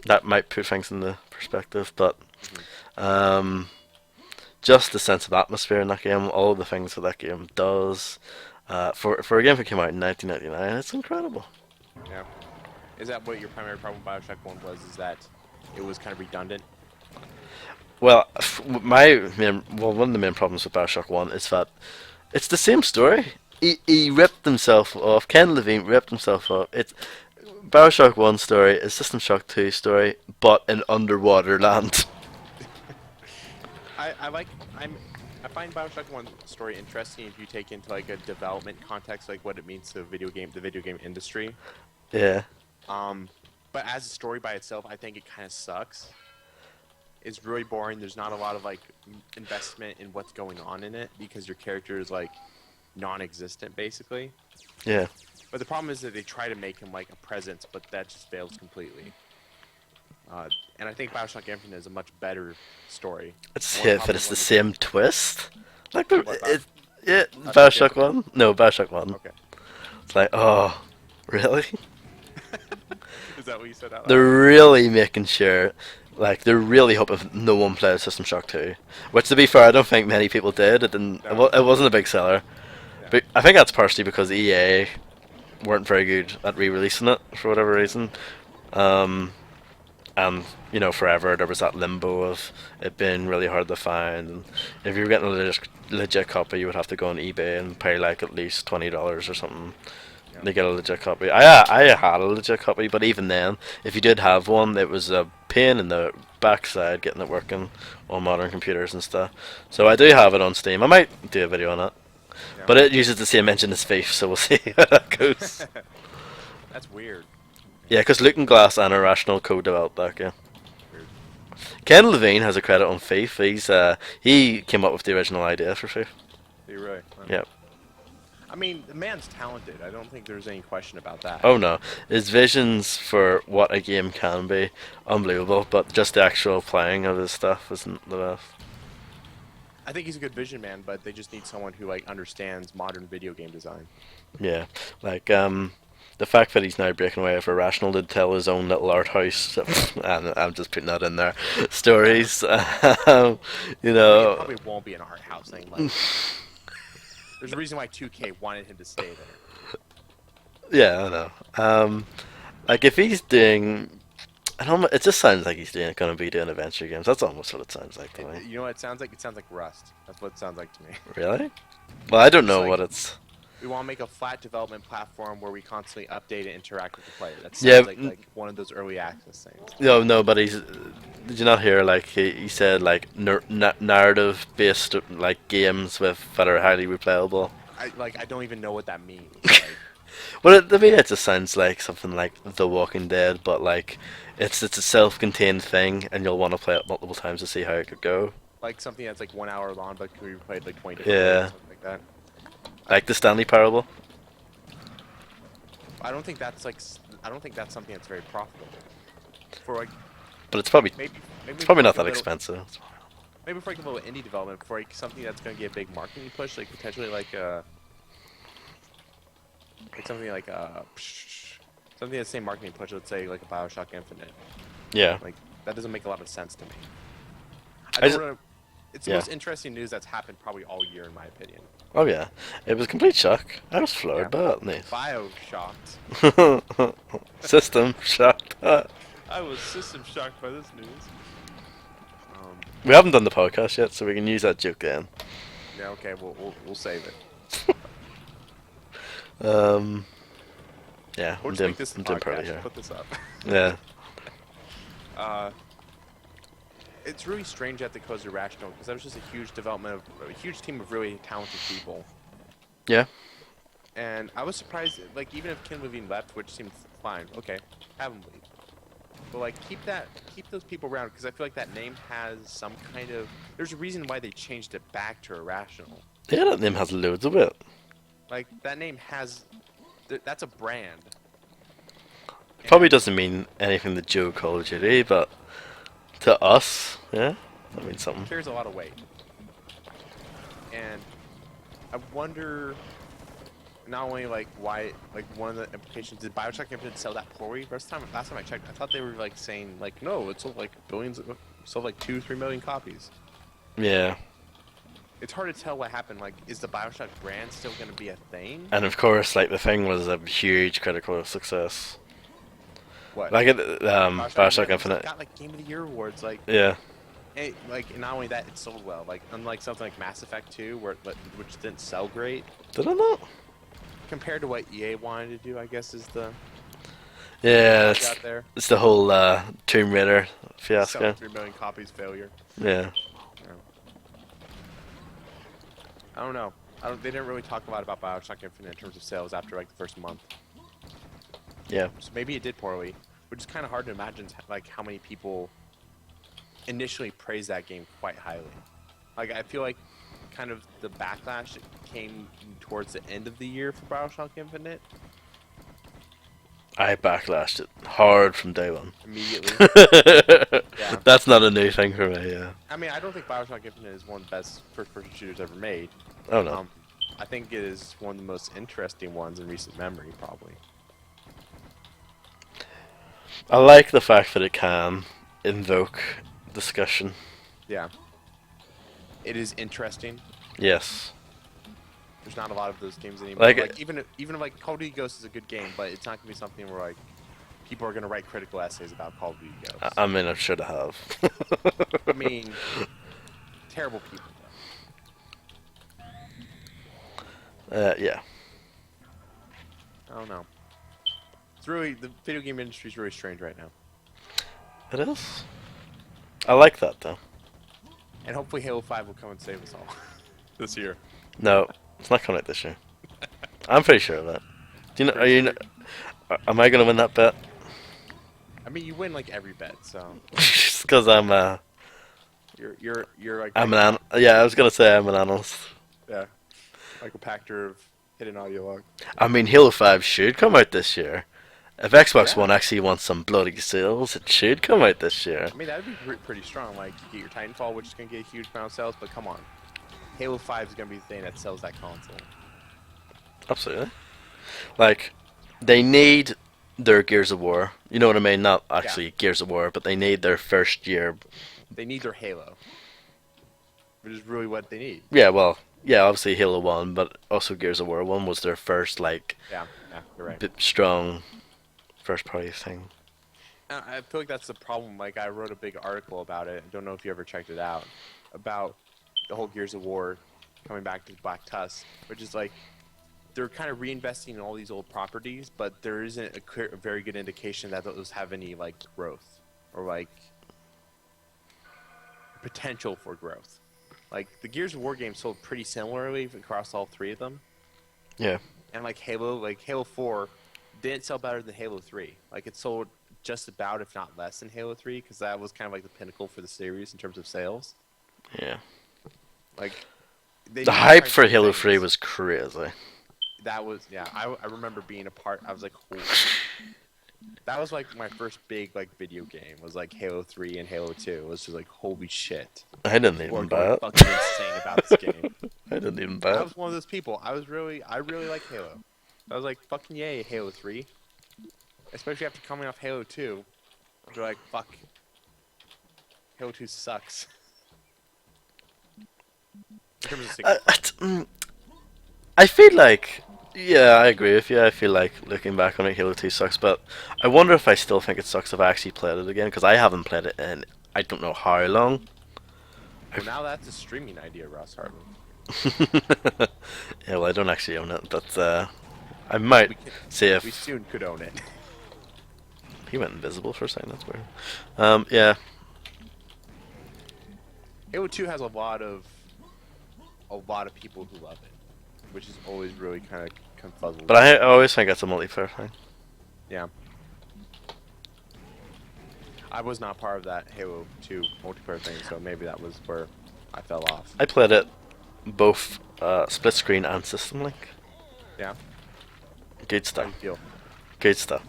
that might put things into perspective. But
Hmm.
um, just the sense of atmosphere in that game, all the things that game does, for a game that came out in 1999, it's incredible.
Yeah. Is that what your primary problem with Bioshock 1 was? Is that it was kind of redundant?
Well, one of the main problems with Bioshock 1 is that it's the same story. He ripped himself off. Ken Levine ripped himself off. It's Bioshock 1 story is System Shock 2 story, but in underwater land.
I like I find Bioshock 1 story interesting if you take into like a development context, like what it means to the video game industry.
Yeah.
Um, but as a story by itself, I think it kind of sucks. It's really boring. There's not a lot of like investment in what's going on in it because your character is like non-existent basically.
Yeah.
But the problem is that they try to make him like a presence, but that just fails completely. And I think Bioshock Infinite is a much better story.
It's
More
yeah, but
probably
it's
one
the
of
same twist. Like the
What,
yeah,
Bioshock
Bioshock 1? No, Bioshock 1.
Okay.
It's like, oh, really?
Is that what you said out loud?
They're really making sure, like, they're really hoping no one plays System Shock 2. Which, to be fair, I don't think many people did. It didn't.
No.
It wasn't a big seller.
Yeah.
But I think that's partially because EA weren't very good at re-releasing it for whatever reason. And forever there was that limbo of it being really hard to find. And if you were getting a legit copy, you would have to go on eBay and pay like at least $20 or something
Yeah.
to get a legit copy. I had a legit copy, but even then, if you did have one, it was a pain in the backside getting it working on modern computers and stuff. So I do have it on Steam. I might do a video on it,
Yeah.
but it uses the same engine as Thief, so we'll see how that goes.
That's weird.
Yeah, because Looking Glass and Irrational co-developed that game.
Weird.
Ken Levine has a credit on Thief. He came up with the original idea for Thief.
You really?
Yep.
I mean, the man's talented. I don't think there's any question about that.
Oh no, his visions for what a game can be, unbelievable. But just the actual playing of his stuff isn't the best.
I think he's a good vision man, but they just need someone who like understands modern video game design.
Yeah, like the fact that he's now breaking away for Irrational to tell his own little art house, and I'm just putting that in there, stories.
It probably won't be an art house thing. Like, there's a reason why 2K wanted him to stay there.
Yeah, I know. Like if he's doing, I don't. It just sounds like he's going to be doing adventure games. That's almost what it sounds like to me.
You know what it sounds like? It sounds like Rust. That's what it sounds like to me.
Really? Well, I don't
It's
know
like-
what it's.
We want to make a flat development platform where we constantly update and interact with the player. That sounds
Yeah,
like one of those early access things.
No, but he's. Did you not hear? Like he said, like narrative based like games that are highly replayable.
I don't even know what that means. Like,
Well, to me, it just sounds like something like The Walking Dead, but like it's a self-contained thing, and you'll want to play it multiple times to see how it could go.
like something that's like 1 hour long, but can be played like 20
Yeah.
different ways, something like that.
Like the Stanley Parable.
I don't think that's something that's very profitable. For like
But it's probably
maybe
not
for, like,
that
a little-
expensive.
Maybe for like a little indie development, for like something that's going to get a big marketing push, like potentially like something like something that's the same marketing push. Let's say like a Bioshock Infinite.
Yeah.
Like that doesn't make a lot of sense to me.
I just-
don't know- It's the
Yeah.
most interesting news that's happened probably all year, in my opinion.
Oh yeah. It was a complete shock. I was
Yeah.
floored by that news.
Bioshocked.
System shocked.
I was system shocked by this news.
We haven't done the podcast yet, so we can use that joke then.
Yeah, okay, we'll save it.
Um, yeah,
We'll
I'm
just
doing,
make this the
I'm doing poorly
podcast.
here.
Put this up.
Yeah.
Uh, it's really strange at the Cozy Irrational because that was just a huge development of a huge team of really talented people.
Yeah.
And I was surprised, like even if Ken Levine left, which seemed fine, okay, have him leave. But like keep those people around because I feel like that name has some kind of. There's a reason why they changed it back to Irrational.
Yeah, that name has loads of it.
Like that name has, that's a brand.
Probably
And
doesn't mean anything to Joe Call of Duty, but to us, yeah, that means something.
carries a lot of weight. And I wonder not only like why, like one of the implications, did Bioshock Infinite sell that poorly? Last time I checked, I thought they were like saying like no, it sold like billions, sold like 2-3 million copies.
Yeah.
It's hard to tell what happened. Like, is the Bioshock brand still going to be a thing?
And of course, like the thing was a huge critical success.
What?
Like Bioshock Infinite.
It got like Game of the Year awards. Like,
Yeah.
like not only that, it sold well. Like, unlike something like Mass Effect 2, which didn't sell great,
Did I not?
compared to what EA wanted to do, I guess is the
Yeah,
out there.
it's the whole Tomb Raider fiasco.
Selling 3 million copies failure.
Yeah.
Yeah. I don't know. They didn't really talk a lot about Bioshock Infinite in terms of sales after like the first month.
Yeah.
So maybe it did poorly, which is kind of hard to imagine like how many people initially praised that game quite highly. Like I feel like kind of the backlash came towards the end of the year for Bioshock Infinite
I backlashed it hard from day one.
immediately. Yeah.
That's not a new thing for me, yeah.
I mean, I don't think Bioshock Infinite is one of the best first-person shooters ever made.
Oh no.
I think it is one of the most interesting ones in recent memory, probably.
I like the fact that it can invoke discussion.
Yeah. It is interesting.
Yes.
There's not a lot of those games anymore.
Like-
Even like Call of Duty Ghosts is a good game, but it's not gonna be something where like people are gonna write critical essays about Call of Duty Ghosts.
I mean, I should have.
I mean, terrible people.
Yeah.
I don't know. It's really the video game industry is really strange right now,
It is. I like that though.
and hopefully Halo 5 will come and save us all this year.
No, it's not coming out this year. I'm pretty sure of that. Do you know? Are you? Am I gonna win that bet?
I mean, you win like every bet, so
Just because I'm
you're like
yeah, I was gonna say I'm an analyst.
yeah, like a Pactor of hidden audio log.
I mean, Halo 5 should come out this year. If Xbox
Yeah.
One actually wants some bloody sales, it should come out this year.
I mean, that'd be pretty strong. Like, you get your Titanfall, which is gonna get a huge amount of sales, but come on, Halo 5 is gonna be the thing that sells that console.
Absolutely. Like, they need their Gears of War. You know what I mean? Not actually Gears of War, but they need their first year.
They need their Halo, which is really what they need.
Yeah, well, yeah, obviously Halo 1, but also Gears of War 1 was their first, like,
Yeah, you're right.
bit strong first party thing.
I feel like that's the problem. Like, I wrote a big article about it. I don't know if you ever checked it out. About the whole Gears of War coming back to Black Tusk, which is like they're kind of reinvesting in all these old properties, but there isn't a very good indication that those have any like growth or like potential for growth. Like the Gears of War games sold pretty similarly across all three of them,
Yeah.
and like Halo 4 didn't sell better than Halo 3. Like it sold just about, if not less, than Halo 3 because that was kind of like the pinnacle for the series in terms of sales.
Yeah.
Like they
The
need to
hype
try
for
new
Halo
things.
3 was crazy.
That was I remember being a part. I was like, holy. That was like my first big like video game was like Halo 3 and Halo 2. It was just like holy shit.
I didn't
We're
even
going
buy it.
fucking insane about this game.
I didn't even buy
I
it.
was one of those people. I really like Halo. I was like fucking yay Halo 3. Especially after coming off Halo 2. You're like fuck. Halo 2 sucks. in terms of single player.
I feel like, yeah, I agree with you. I feel like looking back on it, Halo 2 sucks, but I wonder if I still think it sucks if I actually played it again, because I haven't played it in I don't know how long.
Well, now that's a streaming idea, Ross Hartman.
Yeah, well, I don't actually own it, but I might
We can,
see
we
if
soon could own it.
he went invisible for a second. That's weird. Yeah,
Halo 2 has a lot of people who love it, which is always really kind of confuzzled.
but I always think it's a multiplayer thing.
Yeah. I was not part of that Halo 2 multiplayer thing, so maybe that was where I fell off.
I played it both split screen and system link.
Yeah.
Good
How do
stuff.
you feel?
Good stuff.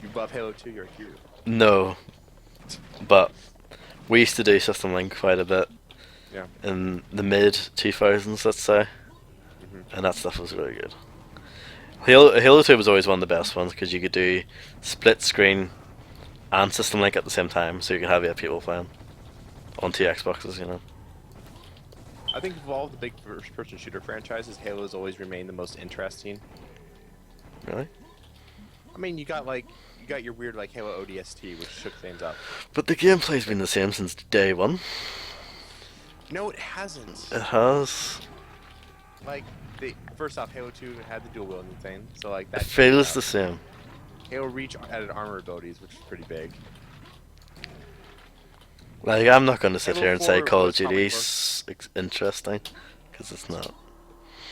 You love Halo 2, you're a hero.
No, but we used to do system link quite a bit
Yeah.
in the mid 2000s, let's say,
Hmm.
and that stuff was really good. Halo 2 was always one of the best ones because you could do split screen and system link at the same time, so you could have 8 people playing on 2 Xboxes, you know.
I think of all the big first-person shooter franchises, Halo has always remained the most interesting.
Really?
I mean, you got your weird like Halo ODST, which shook things up.
But the gameplay's been the same since day one.
No, it hasn't.
It has.
Like, first off, Halo 2 had the dual wielding thing, so like
It
that.
feels the same.
Halo Reach added armor abilities, which is pretty big.
Like, I'm not going to sit
Halo
here and say
4
Call of
was comic
Duty's interesting, because it's not.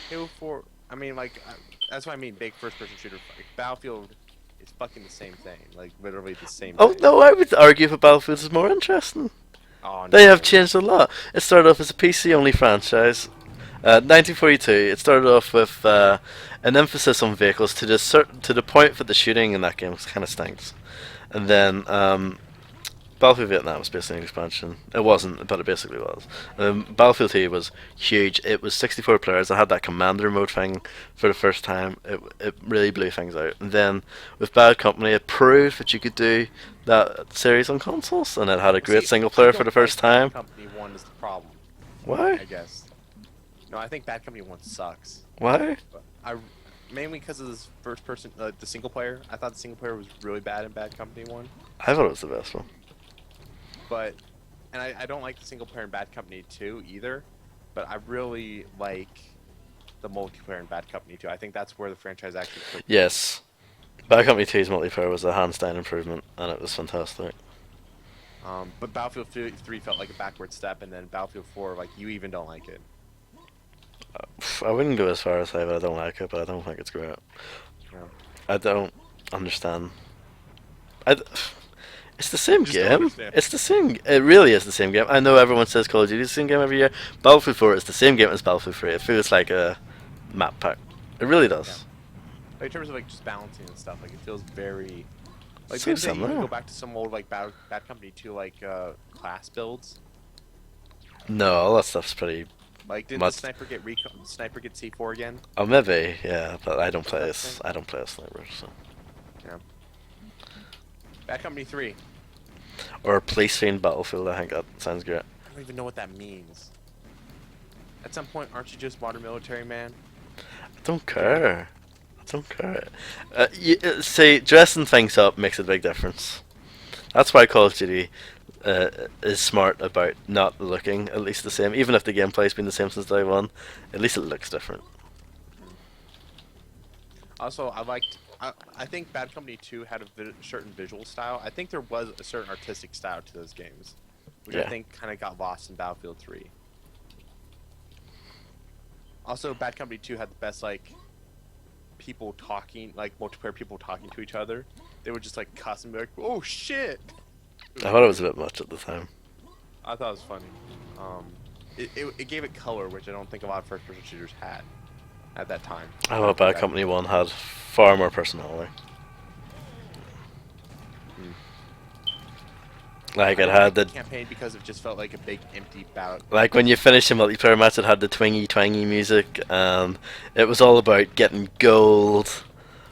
Halo 4, I mean, like, that's what I mean, big first-person shooter. Like, Battlefield is fucking the same thing, like, literally the same
Oh,
thing.
no, I would argue that Battlefield is more interesting.
Oh,
They
no.
have changed a lot. It started off as a PC-only franchise. 1942, it started off with an emphasis on vehicles to the point that the shooting in that game kind of stinks. And then Battlefield Vietnam was basically an expansion. It wasn't, but it basically was. Battlefield 2 was huge. It was 64 players. It had that commander mode thing for the first time. It really blew things out. And then with Bad Company, it proved that you could do that series on consoles, and it had a great
See,
single
I
player
don't
for the first
think Bad
time.
Company 1 is the problem,
Why?
I guess. No, I think Bad Company 1 sucks.
Why?
Mainly because of this first person, the single player. I thought the single player was really bad in Bad Company 1.
I thought it was the best one.
But, and I don't like the single player in Bad Company 2 either, but I really like the multiplayer in Bad Company 2. I think that's where the franchise actually took.
Yes. Bad Company 2's multiplayer was a hands down improvement, and it was fantastic.
But Battlefield 3 felt like a backward step, and then Battlefield 4, like, you even don't like it.
I wouldn't go as far as say that I don't like it, but I don't think it's great.
Yeah.
I don't understand. It's the same
Just don't
game.
understand.
It's the same. It really is the same game. I know everyone says Call of Duty is the same game every year. Battlefield 4 is the same game as Battlefield 3. It feels like a map pack. It really does.
Like, in terms of, like, just balancing and stuff, like, it feels very... Like,
So
didn't they even
similar.
go back to some old, like, Bad Company 2, like, class builds?
No, all that stuff's pretty.
Like, didn't
Much-
the sniper get C4 again?
Oh, maybe, yeah, but I don't play
that
as.
thing?
I don't play as sniper, so.
Yeah. Bad Company 3.
Or police scene Battlefield. I think that sounds great.
I don't even know what that means. At some point, aren't you just modern military man?
I don't care. I don't care. See, dressing things up makes a big difference. That's why Call of Duty is smart about not looking at least the same. Even if the gameplay's been the same since day one, at least it looks different.
Also, I think Bad Company 2 had a certain visual style. I think there was a certain artistic style to those games, which I
Yeah.
think kind of got lost in Battlefield 3. Also, Bad Company 2 had the best, like, people talking, like, multiplayer people talking to each other. They would just, like, cuss and be like, oh, shit!
I thought it was a bit much at the time.
I thought it was funny. It gave it color, which I don't think a lot of first-person shooters had at that time.
I thought Bad Company 1 had far more personality.
Hmm.
Like
I
it
don't
had
like
the.
campaign because it just felt like a big empty battle.
Like when you finish a multiplayer match, it had the twingy twangy music, and it was all about getting gold,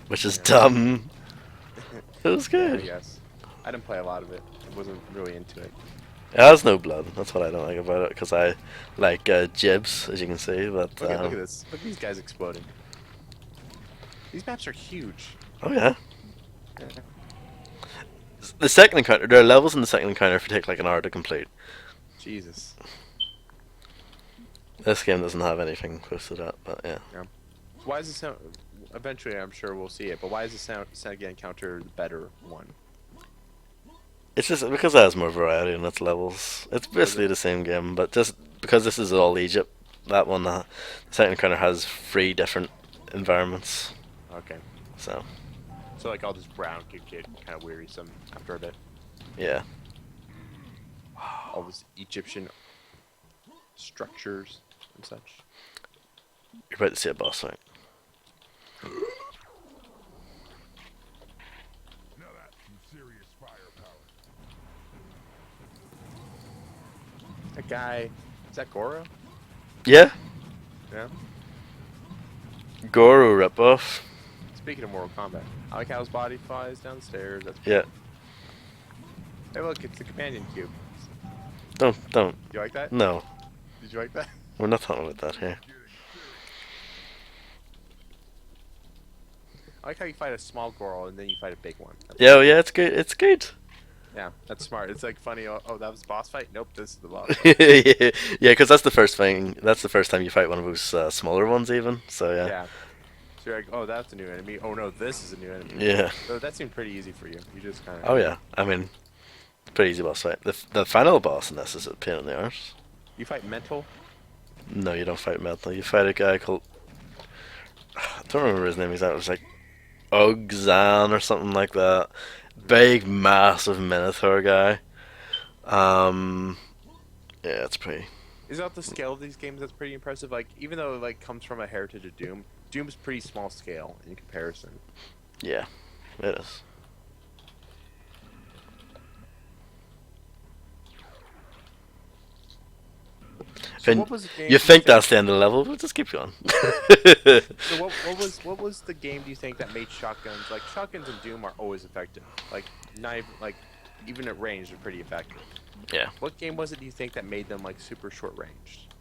which is
Yeah.
dumb. It was
Yeah,
good.
yes. I didn't play a lot of it. I wasn't really into it.
It has no blood. That's what I don't like about it, because I like jibs, as you can see. But
Look at this. Look at these guys exploding. These maps are huge.
oh yeah,
Yeah.
the second encounter. There are levels in the second encounter if you take like an hour to complete.
Jesus.
This game doesn't have anything close to that, but yeah.
Yeah. So why is the sound? Eventually, I'm sure we'll see it. But why is the second encounter the better one?
It's just because it has more variety in its levels. It's basically the same game, but just because this is all Egypt, that one, the second encounter has 3 different environments.
Okay.
So
So like all this brown could get kind of wearisome after a bit.
yeah,
All this Egyptian structures and such.
you're about to see a boss fight.
Now that's some serious firepower.
That guy, is that Goro?
Yeah,
Yeah.
Goro ripoff.
Speaking of Mortal Kombat, I like how his body flies downstairs. That's
Yeah,
Hey, look, it's the companion cube.
don't.
You like that?
No,
Did you like that?
we're not talking about that here.
I like how you fight a small Goro and then you fight a big one. That's,
Yeah, oh, yeah, it's good. It's good.
yeah, that's smart. It's like funny. Oh, that was the boss fight? Nope, this is the boss fight.
Yeah, because that's the first thing. That's the first time you fight one of those smaller ones, even. So yeah.
Yeah. So you're like, oh, that's a new enemy. Oh no, this is a new enemy.
Yeah.
So that seemed pretty easy for you. You just kind of.
Oh yeah. I mean, pretty easy boss fight. The final boss in this is a pain in the arse.
You fight mental.
No, you don't fight Metal. You fight a guy called I don't remember his name exactly. It was like Ogzan or something like that. Big, massive Minotaur guy. Um, yeah, it's pretty.
Is that the scale of these games that's pretty impressive? Like, even though it like comes from a heritage of Doom, Doom's pretty small scale in comparison.
Yeah, it is.
So
And
what was the game?
you think that's the end of the level, but just keep going.
So what was the game do you think that made shotguns like shotguns in Doom are always effective? Like not even, like even at range they're pretty effective.
Yeah.
What game was it do you think that made them like super short ranged?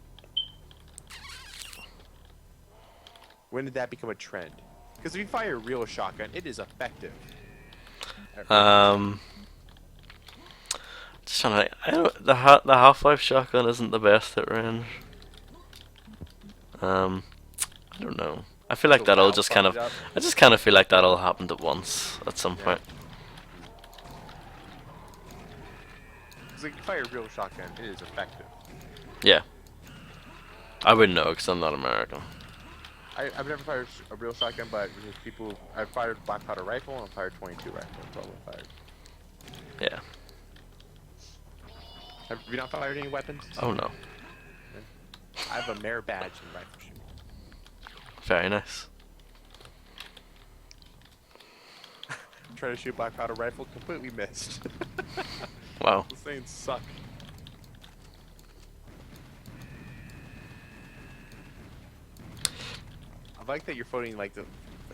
When did that become a trend? Because if you fire a real shotgun, it is effective.
Just trying to. I don't. The Half-Life shotgun isn't the best at range. I don't know. I feel like
So
that'll
Valve
just kind of.
fucked it up.
I just kind of feel like that'll happen at once at some
Yeah.
point.
Because like, if you fire a real shotgun, it is effective.
Yeah. I wouldn't know because I'm not American.
I've never fired a real shotgun, but there's people. I've fired black powder rifle and I've fired 22 rifle. That's all I've fired.
Yeah.
Have you not fired any weapons?
Oh no.
I have a Mare badge in rifle shooting.
Very nice.
Try to shoot black powder rifle, completely missed.
Wow.
Those things suck. I like that you're phoning like the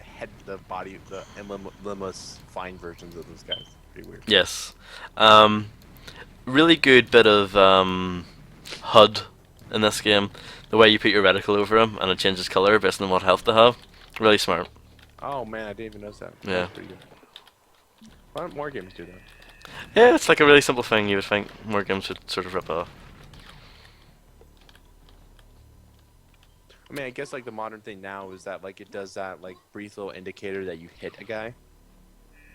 head, the body, the emblemless fine versions of those guys. Pretty weird.
Yes. Really good bit of HUD in this game. The way you put your reticle over him and it changes color based on what health they have. Really smart.
Oh man, I didn't even notice that.
Yeah.
That's pretty good. Why don't more games do that?
Yeah, it's like a really simple thing you would think more games would sort of rip off.
I mean, I guess like the modern thing now is that like it does that like brief little indicator that you hit a guy.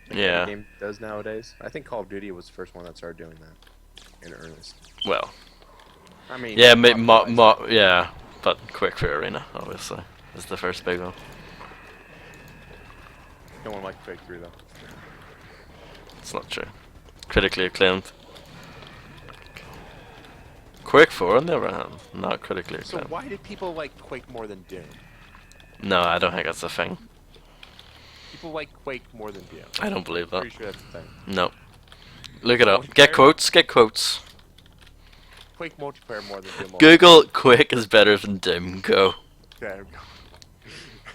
Like
Yeah.
every game does nowadays. I think Call of Duty was the first one that started doing that in earnest.
Well,
I mean,
yeah,
popularized.
yeah, but Quick for Arena obviously is the first big one.
No one liked Quake 3 though.
It's not true. Critically acclaimed. Quake 4 on the other hand, not critically
So
acclaimed.
why did people like Quake more than Doom?
No, I don't think that's a thing.
People like Quake more than Doom.
I don't believe that.
Pretty sure that's the thing.
No. Look it up.
Multiplayer?
Get quotes. Get quotes.
Quake multiplayer more than Doom.
Google Quake is better than Doom. Go.
There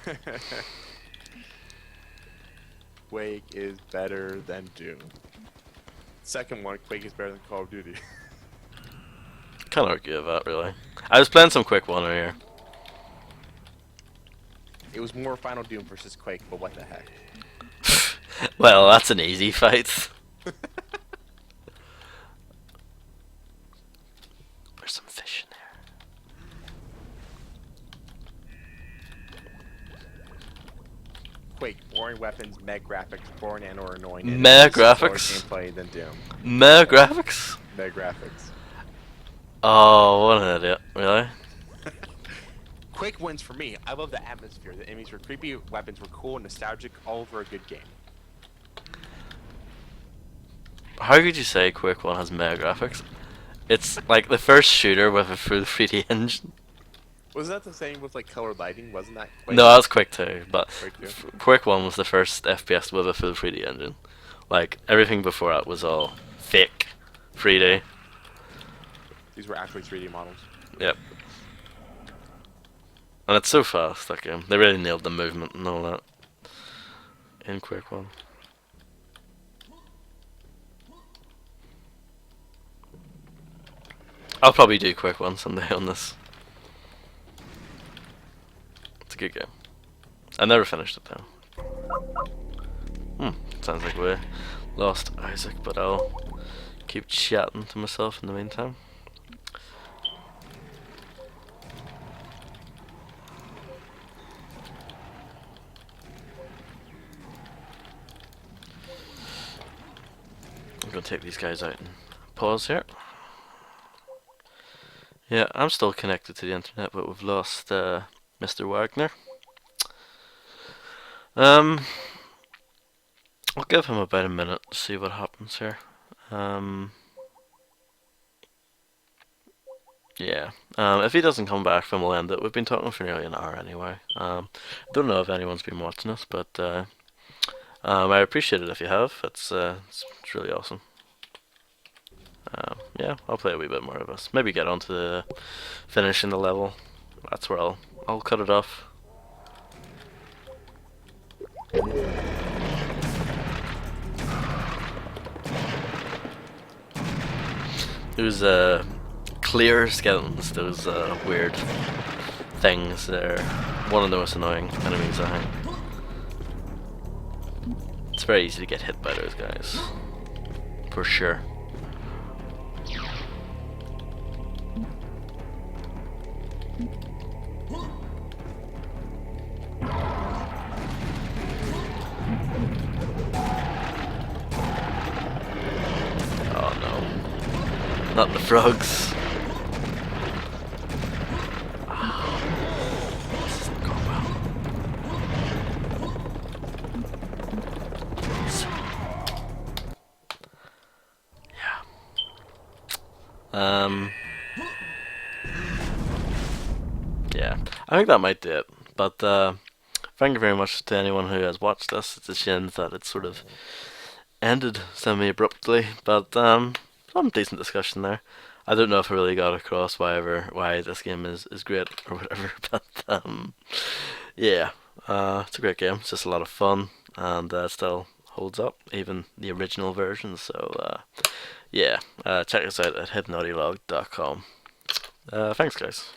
we go. Quake is better than Doom. Second one, Quake is better than Call of Duty.
Can't argue with that, really. I was playing some Quick One earlier.
It was more Final Doom versus Quake, but what the heck?
Well, that's an easy fight. There's some fish in there.
Quake, boring weapons, meg graphics, boring and or annoying.
Meg
Slower
graphics?
gameplay than Doom.
Meh graphics?
Meg graphics.
Oh, what an idiot. Really?
Quake wins for me. I love the atmosphere. The enemies were creepy, weapons were cool, nostalgic, all over a good game.
How could you say Quick One has meh graphics? It's like the first shooter with a full 3D engine.
Was that the same with like colored lighting? Wasn't that Quake?
No, that was Quick 2, but
Quake 2?
Quick 1 was the first FPS with a full 3D engine. Like, everything before that was all fake 3D.
These were actually 3D models.
Yep. And it's so fast, that game. They really nailed the movement and all that in Quick 1. I'll probably do Quick 1 someday on this. It's a good game. I never finished it though. Sounds like we lost Isaac, but I'll keep chatting to myself in the meantime. I'm gonna take these guys out and pause here. Yeah, I'm still connected to the internet, but we've lost Mr. Wagner. I'll give him about a minute to see what happens here. Yeah. If he doesn't come back, then we'll end it. We've been talking for nearly an hour anyway. Don't know if anyone's been watching us, but I appreciate it if you have. It's really awesome. Yeah, I'll play a wee bit more of this. Maybe get onto the finishing the level. That's where I'll cut it off. Those clear skeletons, those weird things, they're one of the most annoying enemies I think. It's very easy to get hit by those guys. For sure. Oh no. Not the frogs. This isn't going well. Yeah. Yeah. I think that might do it. But thank you very much to anyone who has watched this. It's a shame that it sort of ended semi-abruptly, but some decent discussion there. I don't know if I really got across why this game is great or whatever, but yeah, it's a great game. It's just a lot of fun, and it still holds up, even the original version. So yeah, check us out at hypnotylog.com. Thanks, guys.